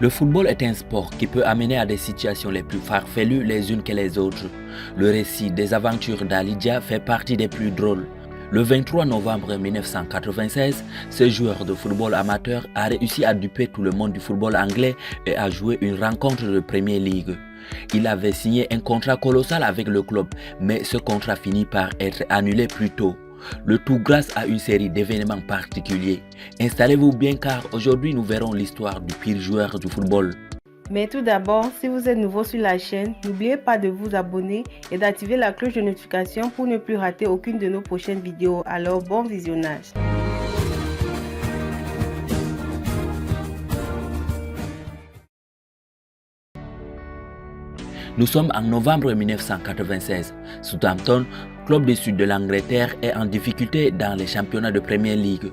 Le football est un sport qui peut amener à des situations les plus farfelues les unes que les autres. Le récit des aventures d'Ali Dia fait partie des plus drôles. Le 23 novembre 1996, ce joueur de football amateur a réussi à duper tout le monde du football anglais et a joué une rencontre de Premier League. Il avait signé un contrat colossal avec le club, mais ce contrat finit par être annulé plus tôt. Le tout grâce à une série d'événements particuliers. Installez-vous bien car aujourd'hui nous verrons l'histoire du pire joueur du football. Mais tout d'abord, si vous êtes nouveau sur la chaîne, n'oubliez pas de vous abonner et d'activer la cloche de notification pour ne plus rater aucune de nos prochaines vidéos. Alors bon visionnage. Nous sommes en novembre 1996. Southampton, club du sud de l'Angleterre, est en difficulté dans les championnats de Premier League.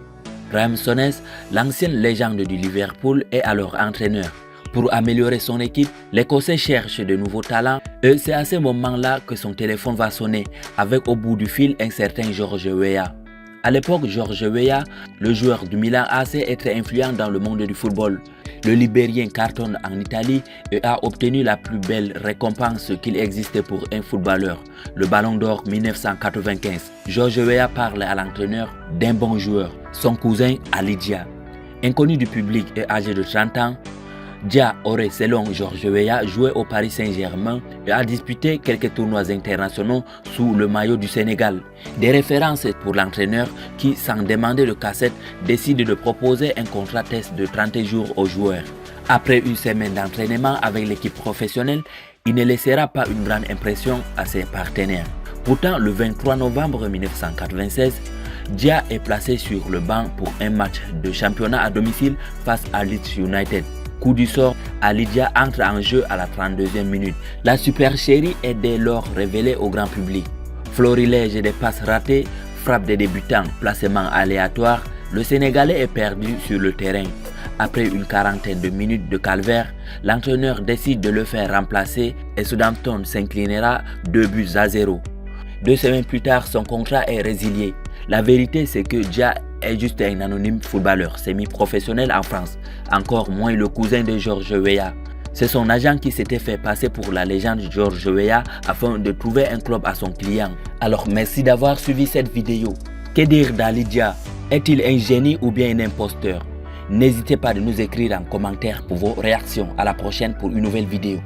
Graham Souness, l'ancienne légende du Liverpool, est alors entraîneur. Pour améliorer son équipe, l'Écossais cherche de nouveaux talents et c'est à ce moment-là que son téléphone va sonner avec au bout du fil un certain George Weah. À l'époque, George Weah, le joueur du Milan AC, est très influent dans le monde du football. Le Libérien cartonne en Italie et a obtenu la plus belle récompense qu'il existait pour un footballeur, le Ballon d'Or 1995. George Weah parle à l'entraîneur d'un bon joueur, son cousin Ali Dia. Inconnu du public et âgé de 30 ans, Dia aurait, selon George Weah, joué au Paris Saint-Germain et a disputé quelques tournois internationaux sous le maillot du Sénégal. Des références pour l'entraîneur qui, sans demander de cassette, décide de proposer un contrat test de 30 jours aux joueurs. Après une semaine d'entraînement avec l'équipe professionnelle, il ne laissera pas une grande impression à ses partenaires. Pourtant, le 23 novembre 1996, Dia est placé sur le banc pour un match de championnat à domicile face à Leeds United. Coup du sort, Ali Dia entre en jeu à la 32e minute. La supercherie est dès lors révélée au grand public. Florilège des passes ratées, frappe des débutants, placement aléatoire, le Sénégalais est perdu sur le terrain. Après une quarantaine de minutes de calvaire, l'entraîneur décide de le faire remplacer et Southampton s'inclinera 2-0. 2 semaines plus tard, son contrat est résilié. La vérité, c'est que Dia est juste un anonyme footballeur semi-professionnel en France, encore moins le cousin de George Weah. C'est son agent qui s'était fait passer pour la légende George Weah afin de trouver un club à son client. Alors merci d'avoir suivi cette vidéo. Que dire d'Ali Dia? Est-il un génie ou bien un imposteur? N'hésitez pas de nous écrire en commentaire pour vos réactions. À la prochaine pour une nouvelle vidéo.